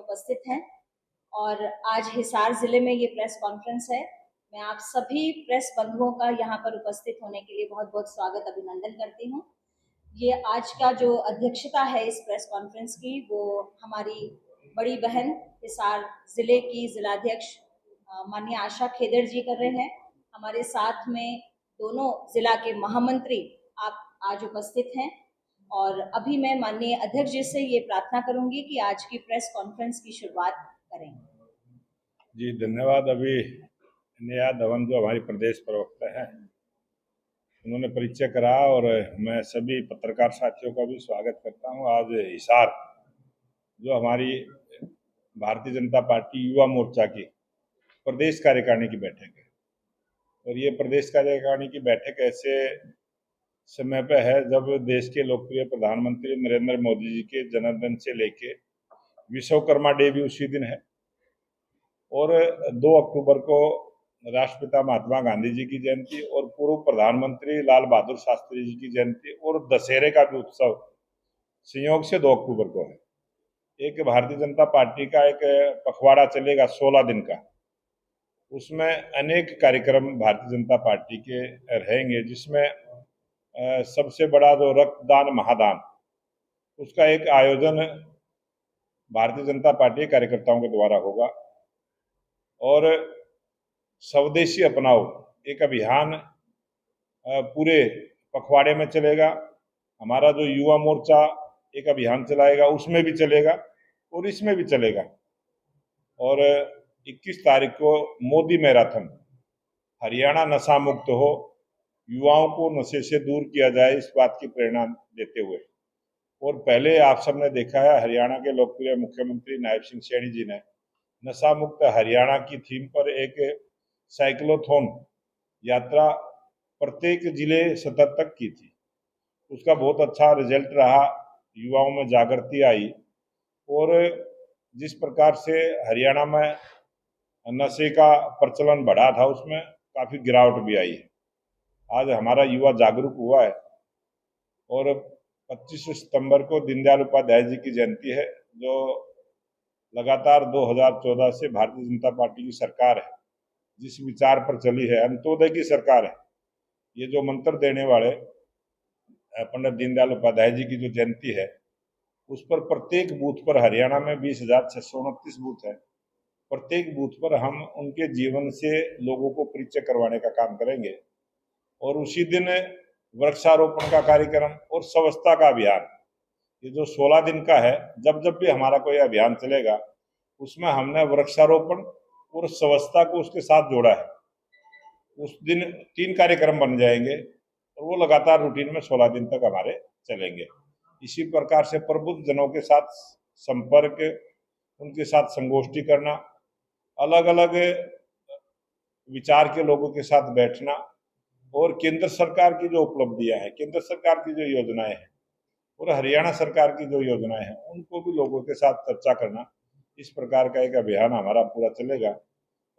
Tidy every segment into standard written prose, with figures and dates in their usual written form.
उपस्थित हैं और आज हिसार जिले में ये प्रेस कॉन्फ्रेंस है। मैं आप सभी प्रेस बंधुओं का यहाँ पर उपस्थित होने के लिए बहुत बहुत स्वागत अभिनंदन करती हूँ। ये आज का जो अध्यक्षता है इस प्रेस कॉन्फ्रेंस की, वो हमारी बड़ी बहन हिसार जिले की जिलाध्यक्ष माननीय आशा खेदर जी कर रहे हैं। हमारे साथ में दोनों जिला के महामंत्री आप आज उपस्थित हैं और अभी मैं माननीय अध्यक्ष जी से ये प्रार्थना करूंगी कि आज की प्रेस कॉन्फ्रेंस की शुरुआत करें। जी धन्यवाद। अभी नेहा धवन जो हमारी प्रदेश प्रवक्ता है, उन्होंने परिचय करा और मैं सभी पत्रकार साथियों का भी स्वागत करता हूं। आज हिसार जो हमारी भारतीय जनता पार्टी युवा मोर्चा की प्रदेश कार्यकारिणी की बैठक है और ये प्रदेश कार्यकारिणी की बैठक ऐसे समय पे है जब देश के लोकप्रिय प्रधानमंत्री नरेंद्र मोदी जी के जन्मदिन से लेके विश्वकर्मा डे भी उसी दिन है और 2 अक्टूबर को राष्ट्रपिता महात्मा गांधी जी की जयंती और पूर्व प्रधानमंत्री लाल बहादुर शास्त्री जी की जयंती और दशहरे का भी उत्सव संयोग से 2 अक्टूबर को है। एक भारतीय जनता पार्टी का एक पखवाड़ा चलेगा 16 दिन का, उसमें अनेक कार्यक्रम भारतीय जनता पार्टी के रहेंगे, जिसमें सबसे बड़ा जो रक्तदान महादान, उसका एक आयोजन भारतीय जनता पार्टी कार्यकर्ताओं के द्वारा होगा और स्वदेशी अपनाओ एक अभियान पूरे पखवाड़े में चलेगा। हमारा जो युवा मोर्चा एक अभियान चलाएगा, उसमें भी चलेगा और इसमें भी चलेगा। और 21 तारीख को मोदी मैराथन, हरियाणा नशा मुक्त हो, युवाओं को नशे से दूर किया जाए, इस बात की प्रेरणा देते हुए। और पहले आप सबने देखा है, हरियाणा के लोकप्रिय मुख्यमंत्री नायब सिंह सैनी जी ने नशा मुक्त हरियाणा की थीम पर एक साइक्लोथॉन यात्रा प्रत्येक जिले सतर तक की थी। उसका बहुत अच्छा रिजल्ट रहा, युवाओं में जागृति आई और जिस प्रकार से हरियाणा में नशे का प्रचलन बढ़ा था, उसमें काफी गिरावट भी आई है। आज हमारा युवा जागरूक हुआ है और 25 सितंबर को दीनदयाल उपाध्याय जी की जयंती है, जो लगातार 2014 से भारतीय जनता पार्टी की सरकार है, जिस विचार पर चली है, अंत्योदय की सरकार है। ये जो मंत्र देने वाले पंडित दीनदयाल उपाध्याय जी की जो जयंती है, उस पर प्रत्येक बूथ पर, हरियाणा में 20,629 बूथ है, प्रत्येक बूथ पर हम उनके जीवन से लोगों को परिचय करवाने का काम करेंगे और उसी दिन वृक्षारोपण का कार्यक्रम और स्वच्छता का अभियान, ये जो 16 दिन का है, जब जब भी हमारा कोई अभियान चलेगा, उसमें हमने वृक्षारोपण और स्वच्छता को उसके साथ जोड़ा है। उस दिन 3 कार्यक्रम बन जाएंगे और वो लगातार रूटीन में 16 दिन तक हमारे चलेंगे। इसी प्रकार से प्रबुद्ध जनों के साथ संपर्क, उनके साथ संगोष्ठी करना, अलग अलग विचार के लोगों के साथ बैठना और केंद्र सरकार की जो उपलब्धियां हैं, केंद्र सरकार की जो योजनाएं हैं और हरियाणा सरकार की जो योजनाएं हैं, उनको भी लोगों के साथ चर्चा करना, इस प्रकार का एक अभियान हमारा पूरा चलेगा।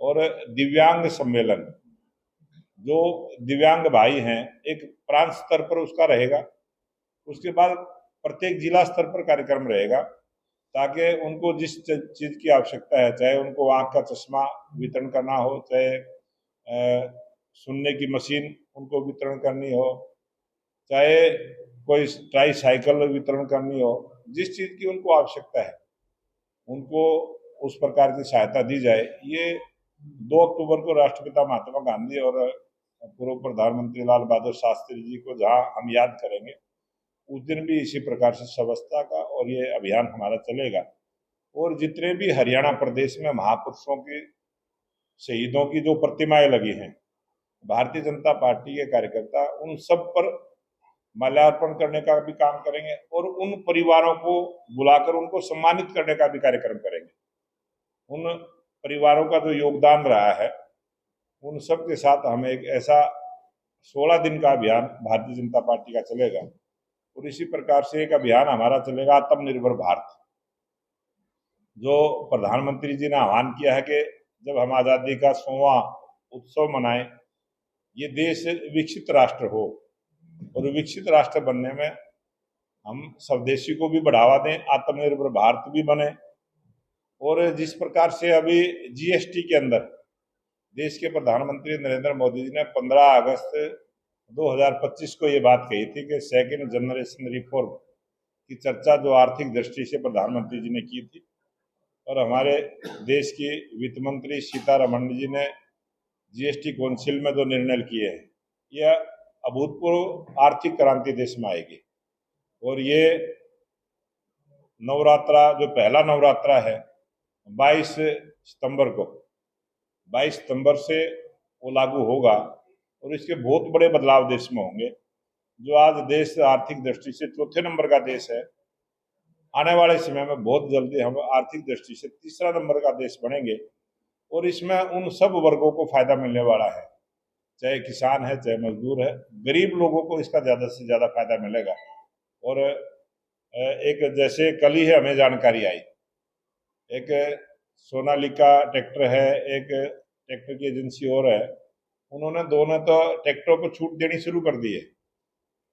और दिव्यांग सम्मेलन, जो दिव्यांग भाई हैं, एक प्रांत स्तर पर उसका रहेगा, उसके बाद प्रत्येक जिला स्तर पर कार्यक्रम रहेगा, ताकि उनको जिस चीज की आवश्यकता है, चाहे उनको आंख का चश्मा वितरण करना हो, चाहे सुनने की मशीन उनको वितरण करनी हो, चाहे कोई ट्राई साइकिल वितरण करनी हो, जिस चीज की उनको आवश्यकता है, उनको उस प्रकार की सहायता दी जाए। ये 2 अक्टूबर को राष्ट्रपिता महात्मा गांधी और पूर्व प्रधानमंत्री लाल बहादुर शास्त्री जी को जहां हम याद करेंगे, उस दिन भी इसी प्रकार से स्वच्छता का और ये अभियान हमारा चलेगा। और जितने भी हरियाणा प्रदेश में महापुरुषों की, शहीदों की जो प्रतिमाएं लगी हैं, भारतीय जनता पार्टी के कार्यकर्ता उन सब पर माल्यार्पण करने का भी काम करेंगे और उन परिवारों को बुलाकर उनको सम्मानित करने का भी कार्यक्रम करेंगे। उन परिवारों का जो योगदान रहा है, उन सब के साथ हम एक ऐसा 16 दिन का अभियान भारतीय जनता पार्टी का चलेगा। और इसी प्रकार से एक अभियान हमारा चलेगा आत्मनिर्भर भारत, जो प्रधानमंत्री जी ने आह्वान किया है कि जब हम आजादी का 100वां उत्सव मनाएं, ये देश विकसित राष्ट्र हो और विकसित राष्ट्र बनने में हम स्वदेशी को भी बढ़ावा दें, आत्मनिर्भर भारत भी बने और जिस प्रकार से अभी जीएसटी के अंदर देश के प्रधानमंत्री नरेंद्र मोदी जी ने 15 अगस्त 2025 को ये बात कही थी कि सेकेंड जनरेशन रिफॉर्म की चर्चा जो आर्थिक दृष्टि से प्रधानमंत्री जी ने की थी, और हमारे देश की वित्त मंत्री सीतारमण जी ने जीएसटी काउंसिल में जो निर्णय किए हैं, यह अभूतपूर्व आर्थिक क्रांति देश में आएगी। और ये नवरात्रा जो पहला नवरात्रा है 22 सितंबर को, 22 सितंबर से वो लागू होगा और इसके बहुत बड़े बदलाव देश में होंगे। जो आज देश आर्थिक दृष्टि से चौथे नंबर का देश है, आने वाले समय में बहुत जल्दी हम आर्थिक दृष्टि से तीसरा नंबर का देश बनेंगे। और इसमें उन सब वर्गों को फायदा मिलने वाला है, चाहे किसान है, चाहे मजदूर है, गरीब लोगों को इसका ज्यादा से ज्यादा फायदा मिलेगा। और एक जैसे कल ही हमें जानकारी आई, एक सोनालिका ट्रैक्टर है, एक ट्रैक्टर की एजेंसी और है, उन्होंने दोनों तो ट्रैक्टरों पर छूट देनी शुरू कर दी है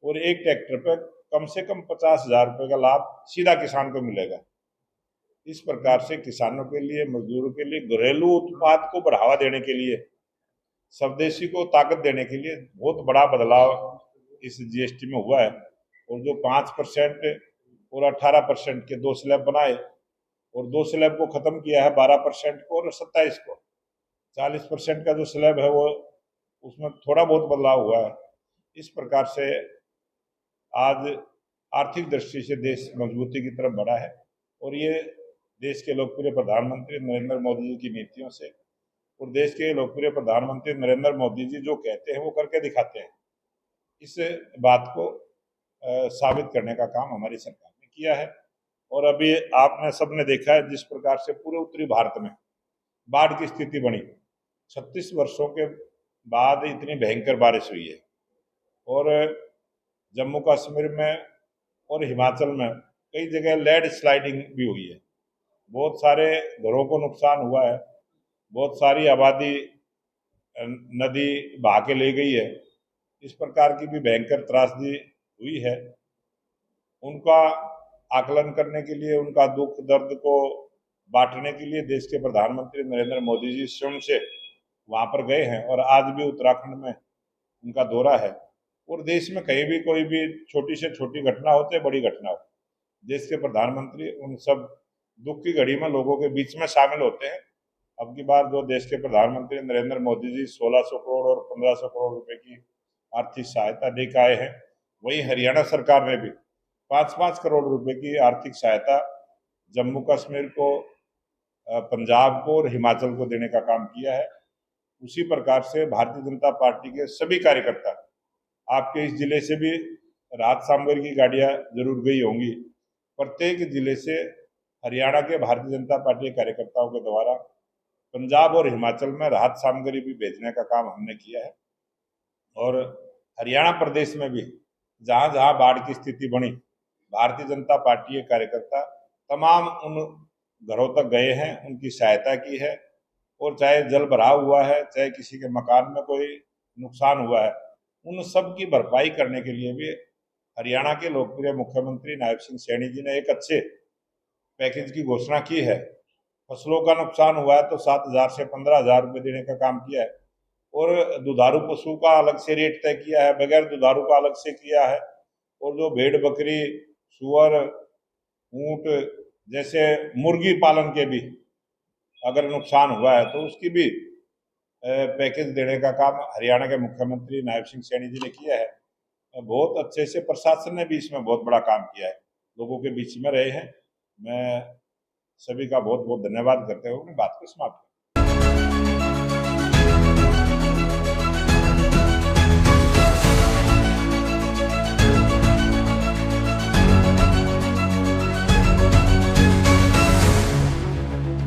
और एक ट्रैक्टर पर कम से कम 50,000 रुपये का लाभ सीधा किसान को मिलेगा। इस प्रकार से किसानों के लिए, मजदूरों के लिए, घरेलू उत्पाद को बढ़ावा देने के लिए, स्वदेशी को ताकत देने के लिए बहुत बड़ा बदलाव इस जीएसटी में हुआ है। और जो 5% और 18% के 2 स्लैब बनाए और 2 स्लैब को खत्म किया है 12% को और 27 को, 40% का जो स्लैब है वो उसमें थोड़ा बहुत बदलाव हुआ है। इस प्रकार से आज आर्थिक दृष्टि से देश मजबूती की तरफ बढ़ा है और ये देश के लोकप्रिय प्रधानमंत्री नरेंद्र मोदी जी की नीतियों से, और देश के लोकप्रिय प्रधानमंत्री नरेंद्र मोदी जी जो कहते हैं वो करके दिखाते हैं, इस बात को साबित करने का काम हमारी सरकार ने किया है। और अभी आपने सबने देखा है जिस प्रकार से पूरे उत्तरी भारत में बाढ़ की स्थिति बनी, 36 वर्षों के बाद इतनी भयंकर बारिश हुई है। और जम्मू कश्मीर में और हिमाचल में कई जगह लैंड स्लाइडिंग भी हुई है, बहुत सारे घरों को नुकसान हुआ है, बहुत सारी आबादी नदी बहा के ले गई है। इस प्रकार की भी भयंकर त्रासदी हुई है। उनका आकलन करने के लिए, उनका दुख दर्द को बांटने के लिए देश के प्रधानमंत्री नरेंद्र मोदी जी स्वयं से वहां पर गए हैं और आज भी उत्तराखंड में उनका दौरा है। और देश में कहीं भी कोई भी छोटी से छोटी घटना हो चाहे बड़ी घटना हो, देश के प्रधानमंत्री उन सब दुख की घड़ी में लोगों के बीच में शामिल होते हैं। अब की बार जो देश के प्रधानमंत्री नरेंद्र मोदी जी 1600 करोड़ और 1500 करोड़ रुपए की आर्थिक सहायता देकर आए हैं, वहीं हरियाणा सरकार ने भी 5-5 करोड़ रुपए की आर्थिक सहायता जम्मू कश्मीर को, पंजाब को और हिमाचल को देने का काम किया है। उसी प्रकार से भारतीय जनता पार्टी के सभी कार्यकर्ता, आपके इस जिले से भी राहत सामग्री की गाड़ियां जरूर गई होंगी, प्रत्येक जिले से हरियाणा के भारतीय जनता पार्टी के कार्यकर्ताओं के द्वारा पंजाब और हिमाचल में राहत सामग्री भी भेजने का काम हमने किया है। और हरियाणा प्रदेश में भी जहां जहां बाढ़ की स्थिति बनी, भारतीय जनता पार्टी के कार्यकर्ता तमाम उन घरों तक गए हैं, उनकी सहायता की है। और चाहे जल भराव हुआ है, चाहे किसी के मकान में कोई नुकसान हुआ है, उन सब की भरपाई करने के लिए भी हरियाणा के लोकप्रिय मुख्यमंत्री नायब सिंह सैनी जी ने एक अच्छे पैकेज की घोषणा की है। फसलों का नुकसान हुआ है तो 7,000 से 15,000 रुपये देने का काम किया है। और दुधारू पशु का अलग से रेट तय किया है, बगैर दुधारू का अलग से किया है। और जो भेड़ बकरी, सुअर, ऊंट जैसे मुर्गी पालन के भी अगर नुकसान हुआ है तो उसकी भी पैकेज देने का काम हरियाणा के मुख्यमंत्री नायब सिंह सैनी जी ने किया है। बहुत अच्छे से प्रशासन ने भी इसमें बहुत बड़ा काम किया है, लोगों के बीच में रहे हैं। मैं सभी का बहुत बहुत धन्यवाद करते हुए अपनी बात को समाप्त